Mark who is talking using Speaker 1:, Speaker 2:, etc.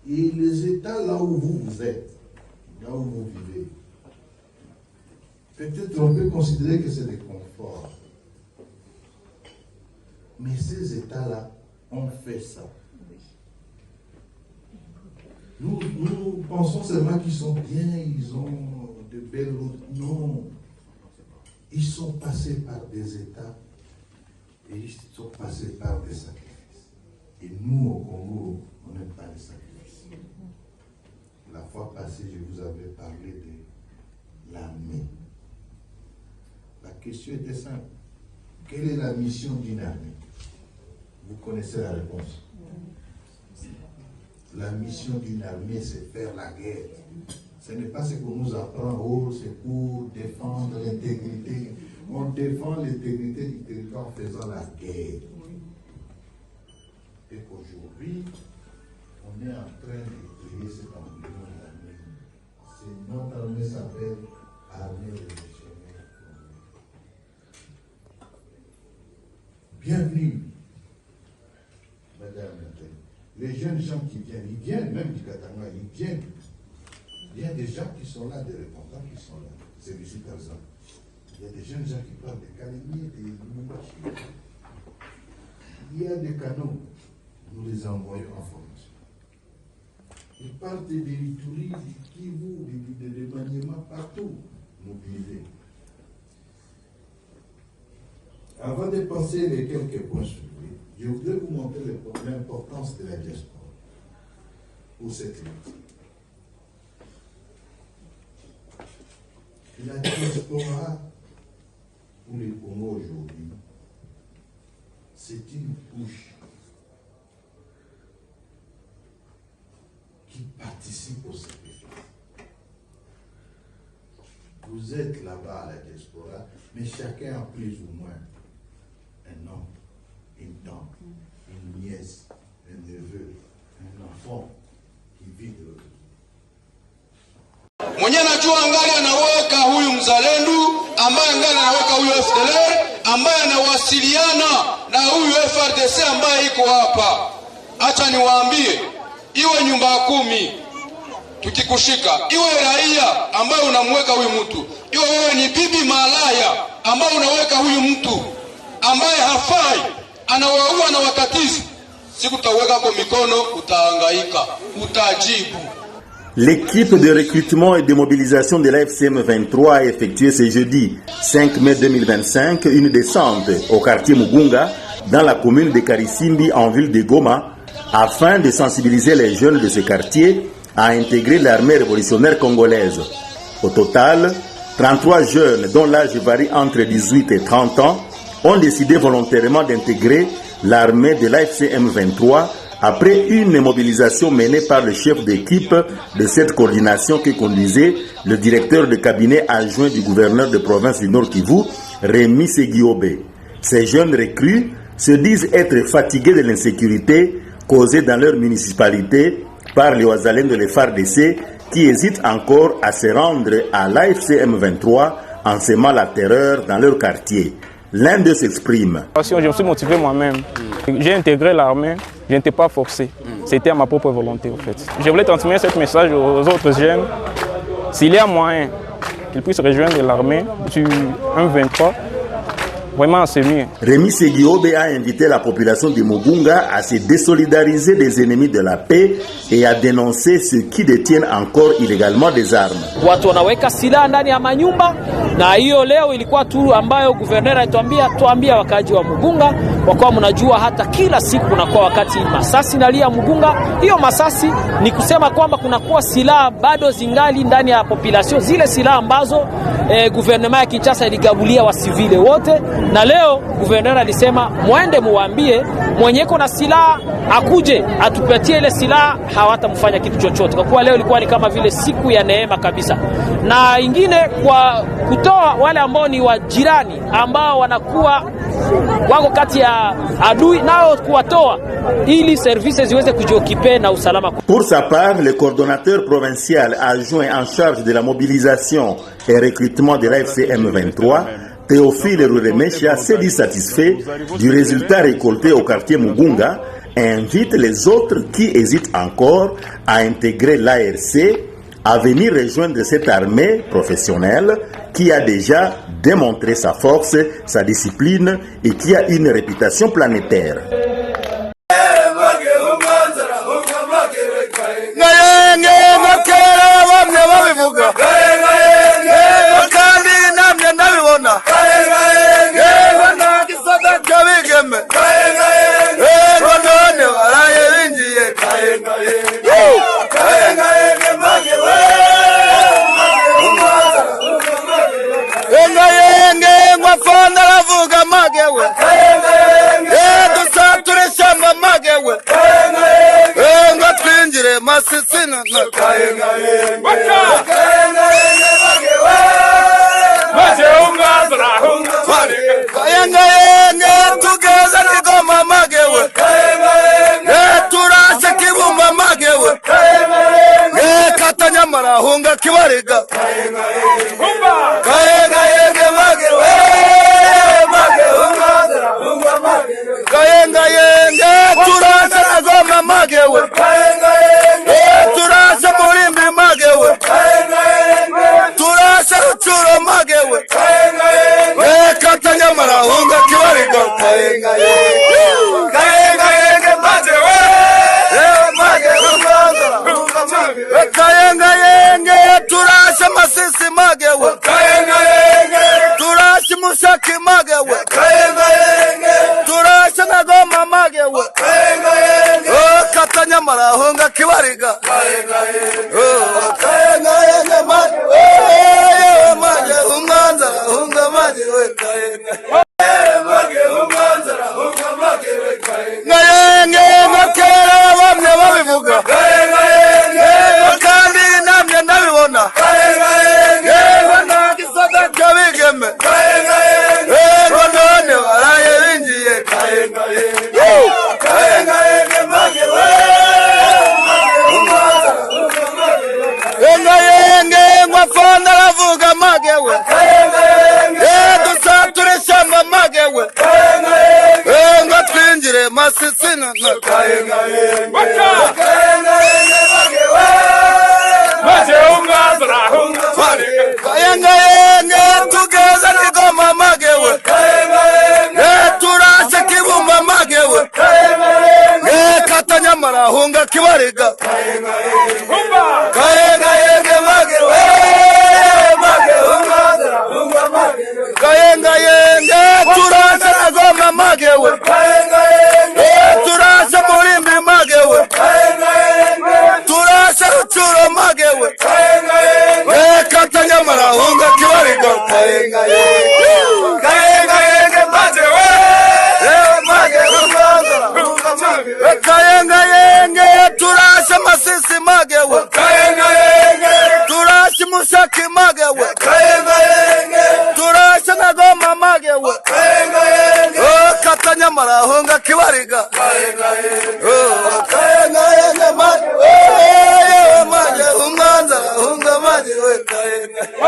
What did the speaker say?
Speaker 1: Et les États là où vous êtes, là où vous vivez, peut-être on peut considérer que c'est des conforts. Mais ces États-là ont fait ça. Nous pensons seulement qu'ils sont bien, ils ont de belles routes. Non. Ils sont passés par des États et ils sont passés par des sacrifices. Et nous, au Congo, on n'aime pas les sacrifices. La fois passée, je vous avais parlé de l'armée. La question était simple. Quelle est la mission d'une armée? Vous connaissez la réponse. La mission d'une armée, c'est faire la guerre. Ce n'est pas ce qu'on nous apprend, oh, c'est pour défendre l'intégrité. On défend l'intégrité du territoire en faisant la guerre. Et qu'aujourd'hui, on est en train de créer cette embryon d'armée. Notre armée s'appelle Armée révolutionnaire. Bienvenue, Madame Nathalie. Les jeunes gens qui viennent, ils viennent même du Katanga, ils viennent. Il y a des gens qui sont là, des répondants qui sont là. C'est M. Tarzan. Il y a des jeunes gens qui parlent des caléniers, des mouches. Il y a des canaux. Nous les envoyons en formation. Ils partent des Ituri, du Kivu, des Maniema, partout. Mobilisés. Avant de passer les quelques points soulevés, je voudrais vous montrer l'importance de la diaspora pour cette lutte. La diaspora pour les Congo aujourd'hui, c'est une couche qui participe au sacrifice. Vous êtes là-bas à la diaspora, mais chacun a plus ou moins un oncle, une tante, une nièce, un neveu, un enfant qui vit de l'autre.
Speaker 2: Mwenye najua angali anaweka huyu mzalendo, ambaye angali anaweka huyu FDLR, ambaye anawasiliana na huyu FRDC ambaye iko hapa. Acha niwaambie, iwe nyumba 10 tukikushika, iwe raia ambaye unamweka huyu mtu, iwe wewe ni bibi malaya ambaye unaweka huyu mtu ambaye hafai, anawaua na watatizi, siku utaweka kwa mikono, utahangaika, utajibu.
Speaker 3: L'équipe de recrutement et de mobilisation de la FCM 23 a effectué ce jeudi 5 mai 2025 une descente au quartier Mugunga dans la commune de Karisimbi en ville de Goma afin de sensibiliser les jeunes de ce quartier à intégrer l'armée révolutionnaire congolaise. Au total, 33 jeunes dont l'âge varie entre 18 et 30 ans ont décidé volontairement d'intégrer l'armée de l'AFCM 23 après une mobilisation menée par le chef d'équipe de cette coordination que conduisait le directeur de cabinet adjoint du gouverneur de province du Nord Kivu, Rémi Seguiobe. Ces jeunes recrues se disent être fatigués de l'insécurité causée dans leur municipalité par les Ouazalènes de l'FARDC qui hésitent encore à se rendre à l'AFCM 23 en semant la terreur dans leur quartier. L'un d'eux s'exprime.
Speaker 4: Je me suis motivé moi-même. J'ai intégré l'armée, je n'étais pas forcé. C'était à ma propre volonté en fait. Je voulais transmettre ce message aux autres jeunes. S'il y a moyen qu'ils puissent rejoindre l'armée sur un 23, vraiment c'est mieux.
Speaker 3: Rémi Seguiobe a invité la population de Mugunga à se désolidariser des ennemis de la paix et à dénoncer ceux qui détiennent encore illégalement des armes.
Speaker 5: Watu wanaweka silaha ndani ya manyumba, na hiyo leo ilikuwa tu ambayo guverner alituambia wakaji wa Mugunga, kwa kuwa mnajua hata kila siku kunakuwa wakati masasi nalia Mugunga. Hiyo masasi ni kusema kwamba kunakuwa silaha bado zingali ndani ya population, zile silaha ambazo gouvernement ya Kinshasa iligabulia wa civile wote. Na leo guverner alisema muende muambie mwenyeko na silaha akuje atupatie ile silaha, hawatamfanya kitu chochote. Kwa kuwa leo ilikuwa ni kama vile siku ya neema kabisa. Na ingine kwa kutoa wale ambao ni wa jirani ambao wanakuwa wako kati ya adui, nao kuwatoa ili services ziweze kujiokipe na usalama.
Speaker 3: Pour sa part, le coordonnateur provincial adjoint en charge de la mobilisation et recrutement de l'AFCM 23, Théophile Ruremesha, s'est dit satisfait du résultat récolté au quartier Mugunga invite les autres qui hésitent encore à intégrer l'ARC à venir rejoindre cette armée professionnelle qui a déjà démontré sa force, sa discipline et qui a une réputation planétaire.
Speaker 6: Hunga kiwariga kayenga yenge turasa nagoma magewe turasa murimbi magewe turasa rucuro magewe katanya marahunga kiwariga kayenga yenge magewe kayenga yenge turasa masisi magewe turasa musaki magewe turasa nagoma magewe katanya marahunga kiwariga kayenga yenge magewe umwanza hunga magewe kayenga ngayenge ngakera bamwe babivuga kandi namye ndabibona nagisaga cyabigeme ngo none baraye binjiye kayenga yenge magewe ngafana ravuga magewe dusature shamba magewe twinjire masisina kayenga yenge tugeza nigoma magewe turashe kibumba magewe katanya marahunga kiwariga kayenga yenge magewe kayenga yenge turashe nagoma magewe turashe murimbi magewe turashe rucuro magewe katanya marahunga kiwariga kayenga yenge magewe kayenga yenge turashe masisi magewe turashe musaki magewe turashe nagoma magewe katanya marahunga kiwariga kayenga yenge magewe umwanza hunga magewe kayenga